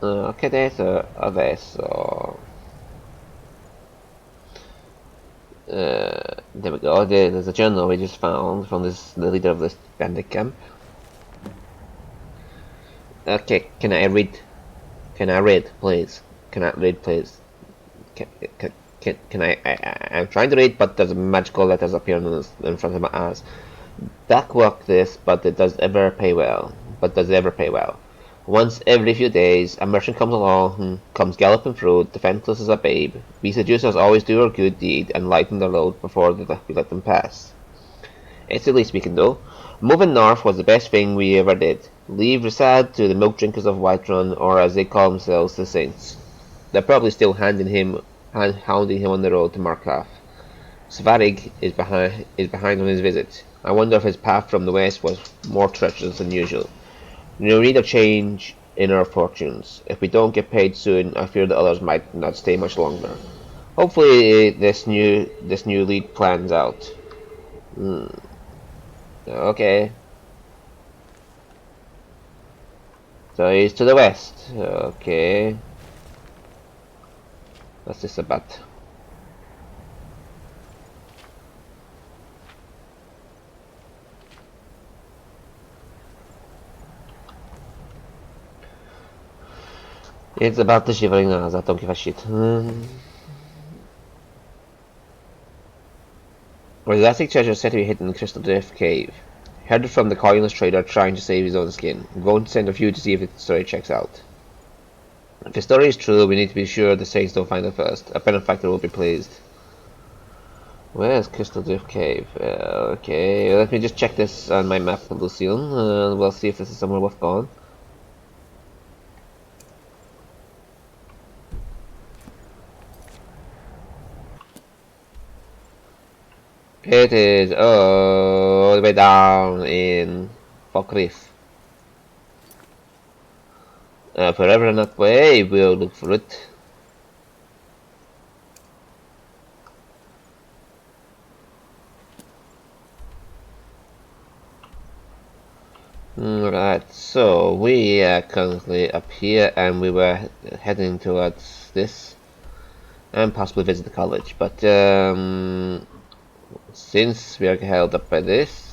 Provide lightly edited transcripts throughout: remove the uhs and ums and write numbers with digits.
Okay, there's a vessel. There we go. There's a journal we just found from the leader of this bandit camp. Okay, can I read? Can I read, please? Can I read, please? Can, can I'm trying to read, but there's magical letters appearing in front of my eyes. Back work this, but it does ever pay well. But does ever pay well. Once every few days, a merchant comes along, comes galloping through, defenseless as a babe. We seducers always do our good deed and lighten their load before we let them pass. It's the least we can do. Moving north was the best thing we ever did. Leave Rasad to the milk drinkers of Whiterun, or as they call themselves, the Saints. They're probably still hounding him on the road to Markarth. Svarig is behind on his visit. I wonder if his path from the west was more treacherous than usual. We need a change in our fortunes. If we don't get paid soon, I fear the others might not stay much longer. Hopefully, this new lead plans out. Okay. So he's to the west. Okay. What's this about? It's about the shivering eyes. I don't give a shit. Where the elastic treasure is said to be hidden in the Crystal Drift Cave. Heard it from the coinless trader trying to save his own skin. I'm going to send a few to see if the story checks out. If the story is true, we need to be sure the Saints don't find it first. A benefactor will be pleased. Where's Crystal Drift Cave? Okay, let me just check this on my map, Lucien, and we'll see if this is somewhere worth going. It is all the way down in Falkreath. Forever and that way, we'll look for it. Right, so we are currently up here and we were heading towards this and possibly visit the college, but since we are held up by this,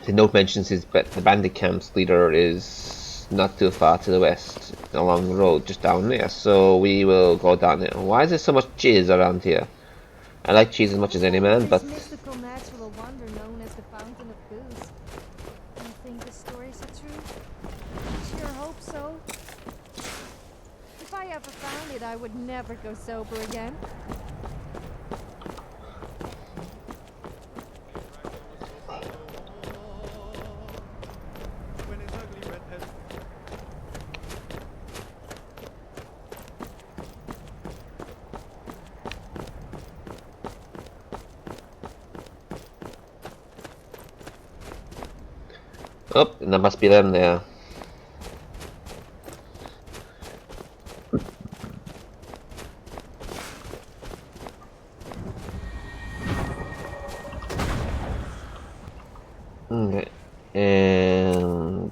the note mentions the bandit camp's leader is not too far to the west along the road just down there, so we will go down there. Why is there so much cheese around here? I like cheese as much as any man, but mystical natural wonder known as the Fountain of Booze. Do you think the stories are true? I sure hope so. If I ever found it, I would never go sober again. oh, that must be them there. Okay, and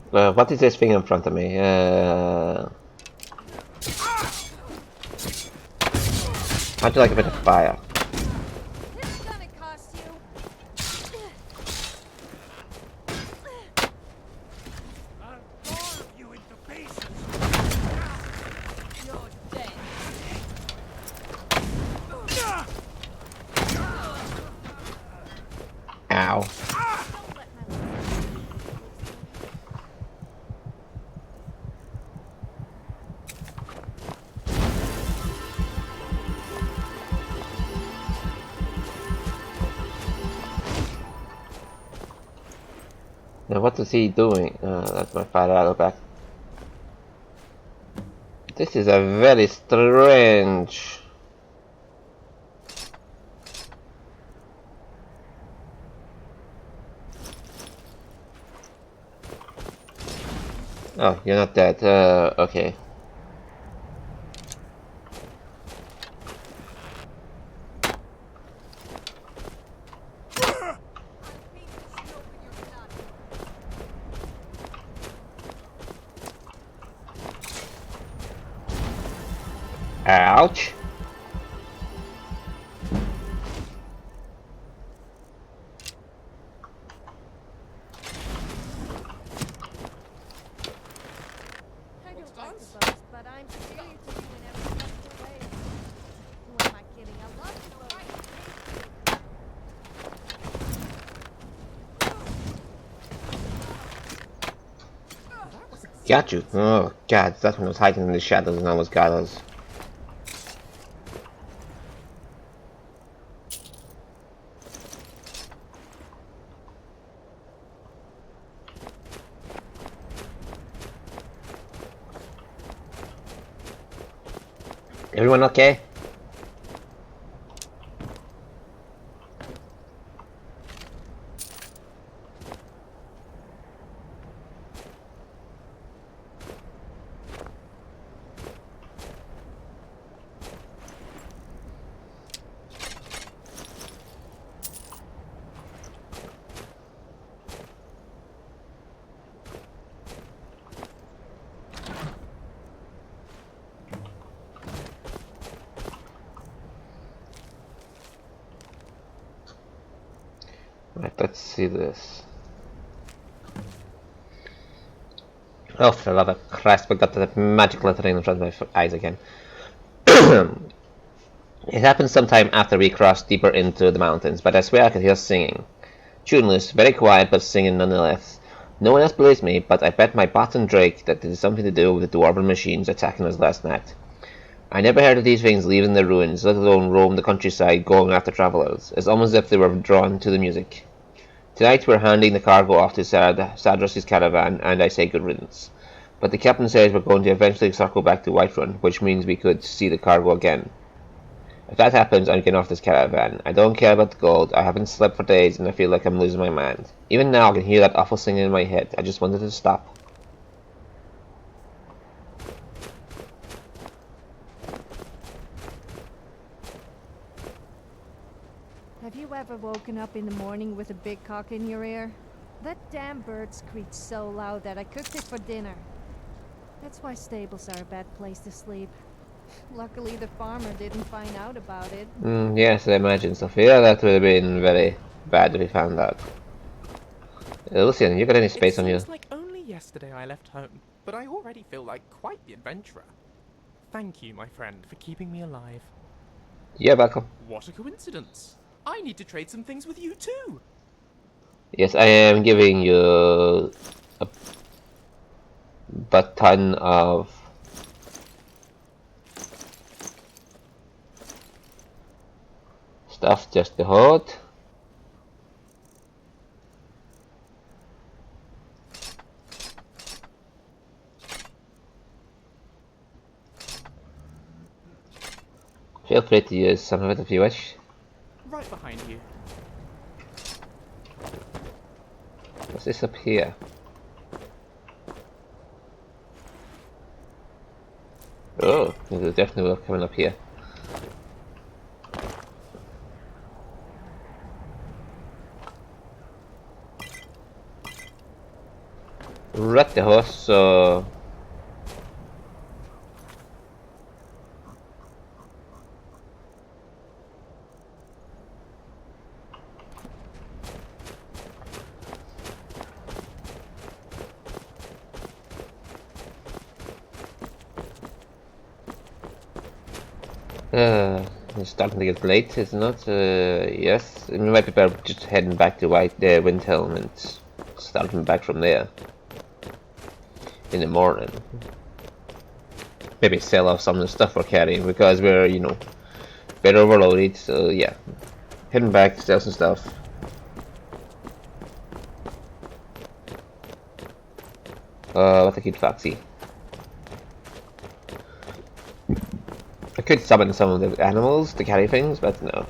what is this thing in front of me? How'd you like a bit of fire? It's gonna cost you. I'll carve you into pieces. You're dead. Ow. Now what is he doing? That's my father out of back. This is a very strange. Oh, you're not dead. Okay. Ouch. I don't like to boast, but I'm superior to you in every possible way. Who am I kidding? I love to boast. Got you. Oh god, that one was hiding in the shadows and almost got us. Everyone okay? Right, let's see this. Oh, for the love of Christ, we got that magic lettering in front of my eyes again. It happened sometime after we crossed deeper into the mountains, but I swear I could hear singing. Tuneless, very quiet, but singing nonetheless. No one else believes me, but I bet my bottom Drake that it is something to do with the dwarven machines attacking us last night. I never heard of these things leaving the ruins, let alone roam the countryside going after travelers. It's almost as if they were drawn to the music. Tonight we're handing the cargo off to Sadros's caravan, and I say good riddance. But the captain says we're going to eventually circle back to Whiterun, which means we could see the cargo again. If that happens, I'm getting off this caravan. I don't care about the gold. I haven't slept for days, and I feel like I'm losing my mind. Even now I can hear that awful singing in my head. I just wanted to stop. Have you ever woken up in the morning with a big cock in your ear? That damn bird screeched so loud that I cooked it for dinner. That's why stables are a bad place to sleep. Luckily the farmer didn't find out about it. Yes, I imagine, Sophia. That would have been very bad if we found out. Lucien, you got any space on you? It seems like only yesterday I left home, but I already feel like quite the adventurer. Thank you, my friend, for keeping me alive. Yeah, welcome. What a coincidence! I need to trade some things with you too! Yes, I am giving you a ton of stuff just to hold. Feel free to use some of it if you wish. Right behind you. What's this up here? Oh, there's definitely work coming up here. Right the horse, so it's starting to get late, is it not? Yes, we might be better just heading back to Windhelm and starting back from there in the morning. Maybe sell off some of the stuff we're carrying because we're, you know, bit overloaded. So yeah, heading back, sell some stuff. What a cute foxy. I could summon some of the animals to carry things, but no.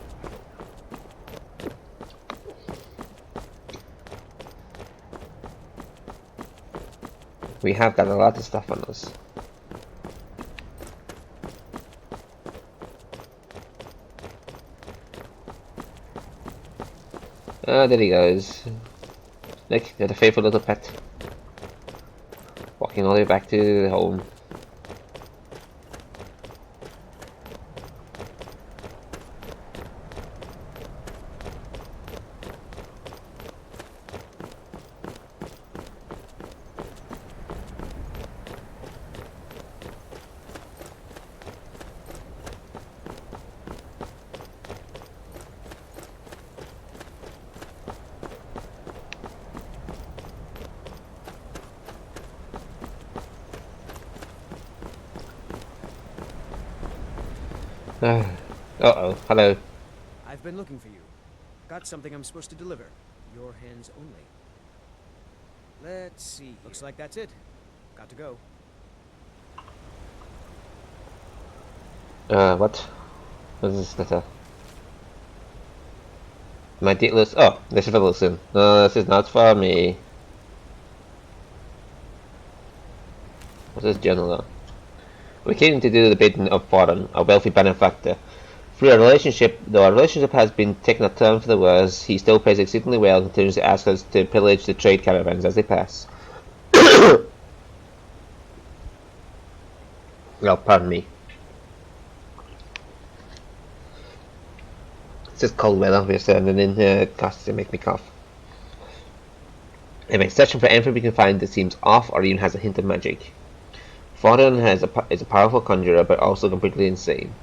We have got a lot of stuff on us. Oh, there he goes. Look, they're the faithful little pet. Walking all the way back to the home. Uh-oh, hello. I've been looking for you. Got something I'm supposed to deliver. Your hands only. Let's see. Looks like that's it. Got to go. What? What is this letter? My dateless. Oh, this is for Lucien. No, this is not for me. What's this journal though? We came to do the bidding of Whiterun, a wealthy benefactor. Through our relationship, though our relationship has been taking a turn for the worse, he still pays exceedingly well and continues to ask us to pillage the trade caravans as they pass. Well, pardon me. It's just cold weather we're standing in here. It costs to make me cough. Anyway, searching for anything we can find that seems off or even has a hint of magic. Whiterun is a powerful conjurer, but also completely insane.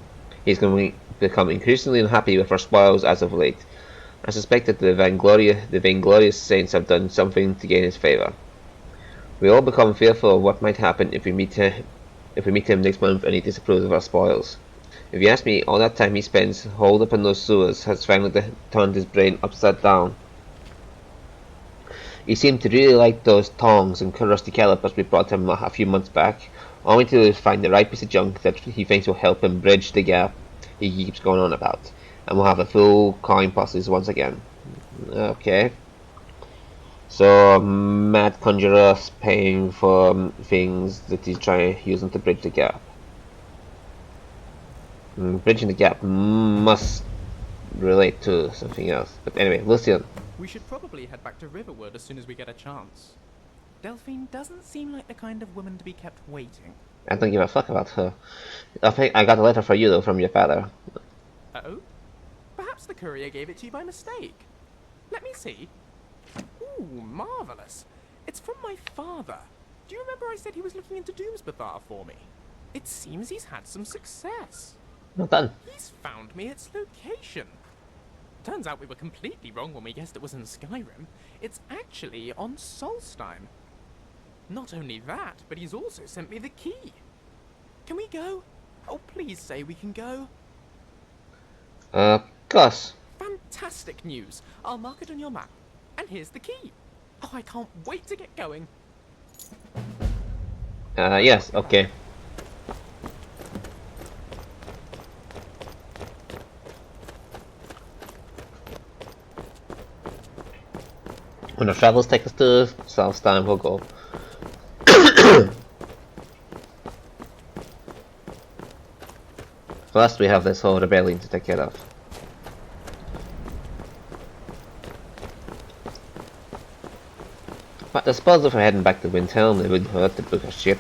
He's going to become increasingly unhappy with our spoils as of late. I suspect that the vainglorious saints have done something to gain his favour. We all become fearful of what might happen if we meet him next month and he disapproves of our spoils. If you ask me, all that time he spends holed up in those sewers has finally turned his brain upside down. He seemed to really like those tongs and rusty calipers we brought him a few months back, only to find the right piece of junk that he thinks will help him bridge the gap he keeps going on about, and we'll have a full coin posses once again. Okay. So, mad conjurers paying for things that he's trying to use them to bridge the gap. Bridging the gap must relate to something else. But anyway, Lucien. We should probably head back to Riverwood as soon as we get a chance. Delphine doesn't seem like the kind of woman to be kept waiting. I don't give a fuck about her. I think I got a letter for you though from your father. Oh? Perhaps the courier gave it to you by mistake. Let me see. Ooh, marvellous. It's from my father. Do you remember I said he was looking into Doomsbathar for me? It seems he's had some success. Not done. He's found me its location. Turns out we were completely wrong when we guessed it was in Skyrim. It's actually on Solstheim. Not only that, but he's also sent me the key. Can we go? Oh, please say we can go. Gus. Fantastic news. I'll mark it on your map. And here's the key. Oh, I can't wait to get going. Yes, okay. When the travels take us to Solstheim, we'll go. Plus, we have this whole rebellion to take care of. But I suppose if we're heading back to Windhelm, it wouldn't hurt to book a ship.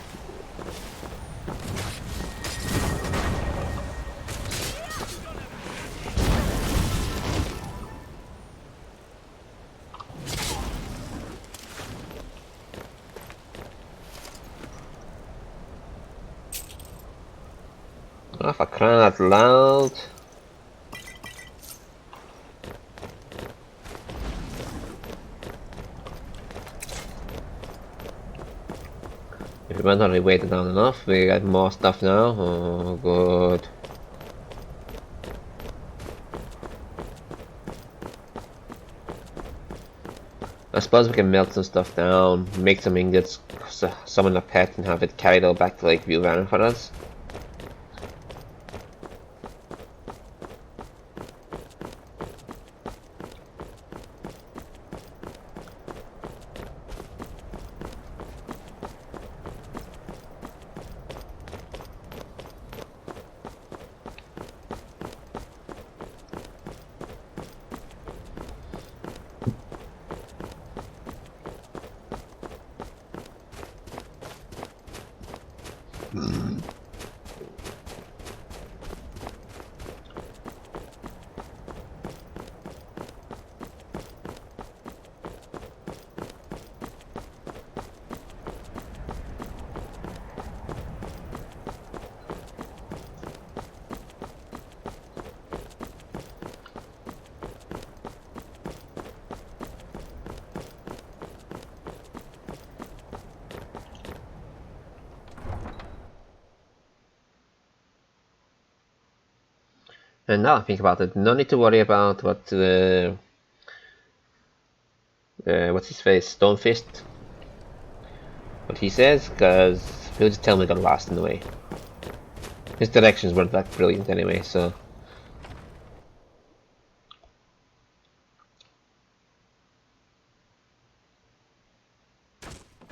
Oh, for crying out loud. If we went already waited down enough, we got more stuff now. Oh, good. suppose we can melt some stuff down, make some ingots, summon a pet, and have it carried all back to like Whiterun for us. And now I think about it, no need to worry about what what's his face, Stonefist, what he says, because he'll just tell me I got lost in the way. His directions weren't that brilliant anyway, so.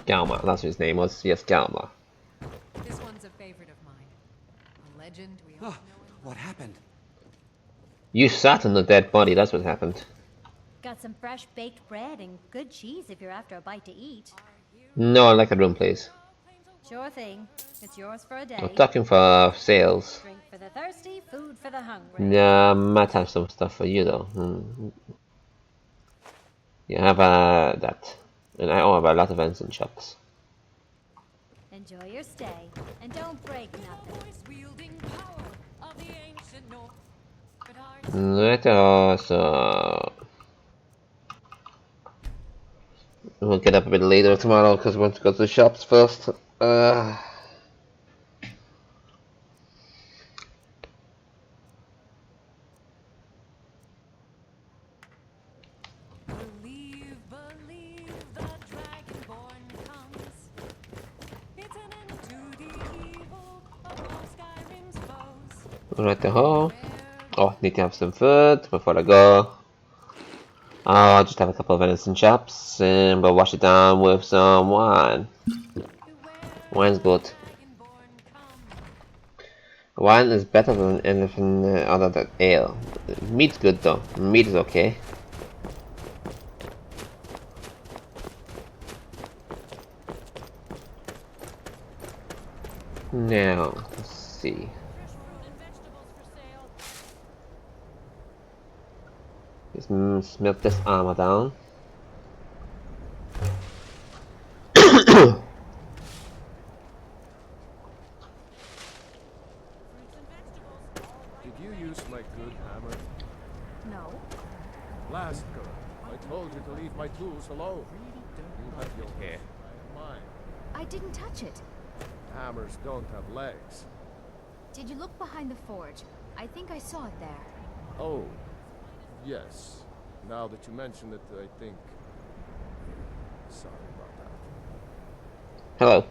Galma, that's what his name was. Yes, Galma. This one's a favorite of mine. A legend we all know. What happened? You sat on the dead body, that's what happened. Got some fresh baked bread and good cheese if you're after a bite to eat. No, I like a room, please. Sure thing. It's yours for a day. I'm talking for sales. Drink for the thirsty, food for the hungry. Yeah, I might have some stuff for you though. You have that. And I have a lot of ends and shops. Enjoy your stay. And don't break nothing. Right, so we'll get up a bit later tomorrow because we want to go to the shops first. Believe the dragonborn comes. It's an end to the evil of all Skyrim's foes. Right the hole. Oh, need to have some food before I go. I'll just have a couple of venison chops and we'll wash it down with some wine. Wine's good. Wine is better than anything other than ale. Meat's good though. Meat is okay. Now, let's see. Just smelt this armor down. Did you use my good hammer? No. Last go. I told you to leave my tools alone. You have your hair. I have mine. I didn't touch it. Hammers don't have legs. Did you look behind the forge? I think I saw it there. Oh, yes. Now that you mention it, I think... Sorry about that. Hello.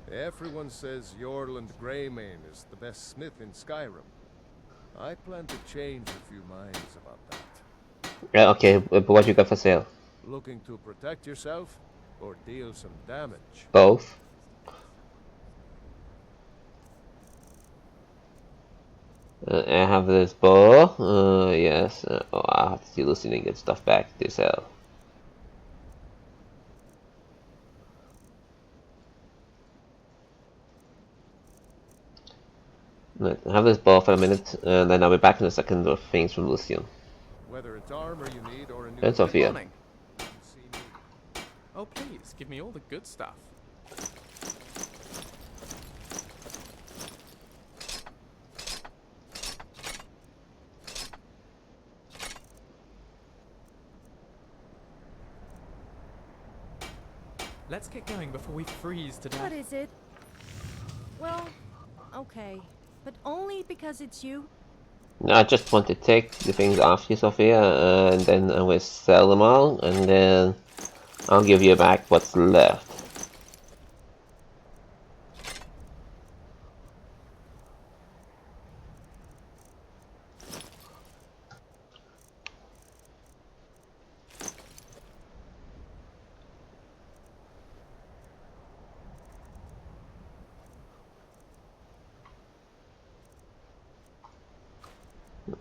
Everyone says Jorland Greymane is the best smith in Skyrim. I plan to change a few minds about that. Yeah, okay, but what you got for sale? Looking to protect yourself or deal some damage? Both. I have this bow. Yes. Oh, I have to see Lucien and get stuff back to sell. Right, I have this bow for a minute, and then I'll be back in a second with things from Lucien. Whether it's armor you need or a new... And Sophia. Morning. Oh, please, give me all the good stuff. Let's get going before we freeze to death. What is it? Well, okay. But only because it's you? I just want to take the things off you, Sophia, and then I will sell them all, and then I'll give you back what's left.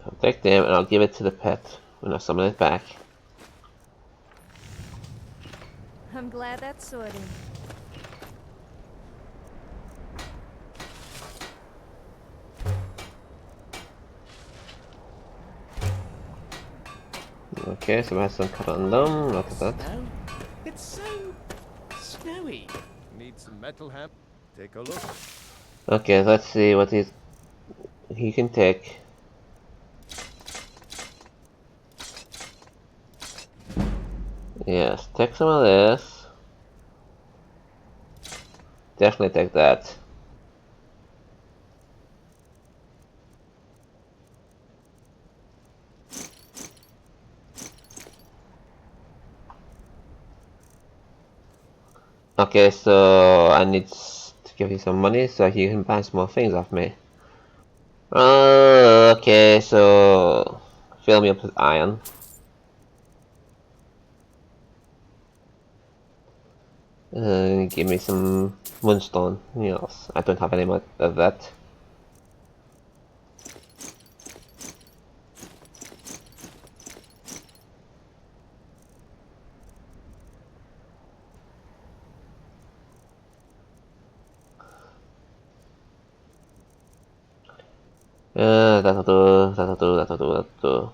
I'll take them and I'll give it to the pet when I summon it back. I'm glad that's sorted. Okay, so we have some Continuum, look at that. Snow? It's so snowy. Need some metal ham? Take a look. Okay, let's see what he can take. Yes, take some of this. Definitely take that. Okay, so I need to give you some money so you can buy some more things off me. Okay, so fill me up with iron. Give me some moonstone. Yes, I don't have any more of that. That'll do, that'll do, that'll do, that'll do.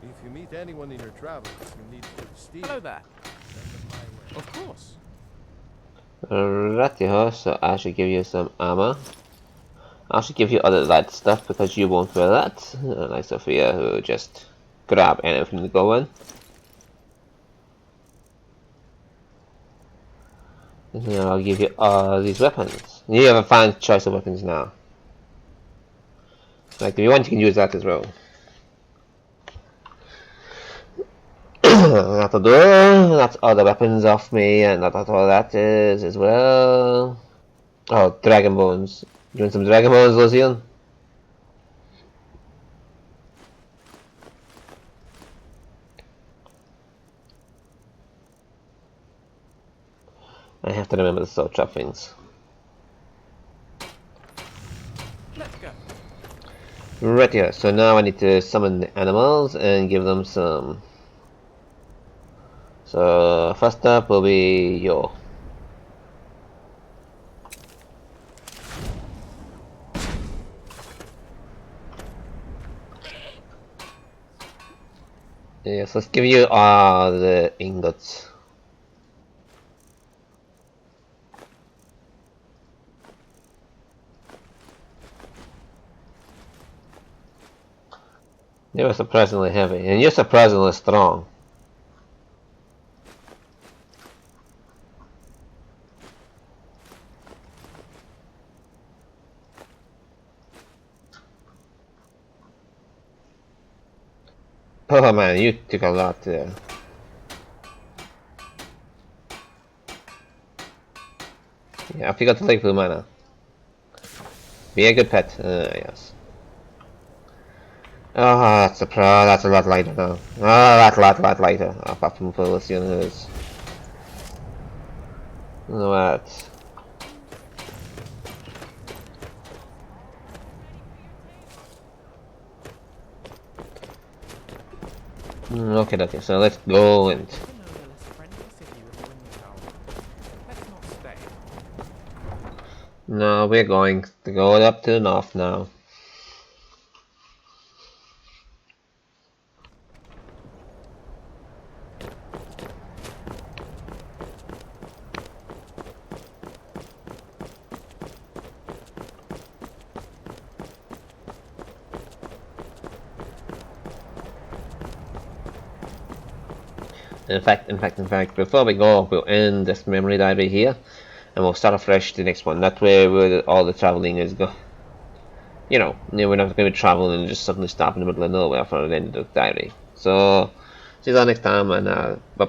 If you meet anyone in your travels, you need to steal. Hello there. Of course. Righty-ho, so I should give you some armor. I should give you other light stuff because you won't wear that. Like Sophia, who just grab anything to go in. And then I'll give you all these weapons. You have a fine choice of weapons now. Like if you want, you can use that as well. That'll do. That's all the weapons off me, and that's all that is as well. Oh, dragon bones. You want some dragon bones, Lucien? I have to remember the soul trap things. Let's go. Right here. So now I need to summon the animals and give them some. So first up will be Yo. Yes, let's give you all the ingots. They were surprisingly heavy, and you're surprisingly strong. Oh man, you took a lot there. Yeah, I forgot to take blue mana. Be a good pet. Yes. Oh, that's a lot lighter now. Oh, that's a lot lighter. Apart from Lucien is. What? Okay, so let's go and. No, we're going to go up to the north now. In fact, before we go, we'll end this memory diary here, and we'll start afresh the next one. That way, where all the traveling is go. you know, we're not going to be traveling and just suddenly stop in the middle of nowhere for an end of the diary. So, see you all next time, and bye.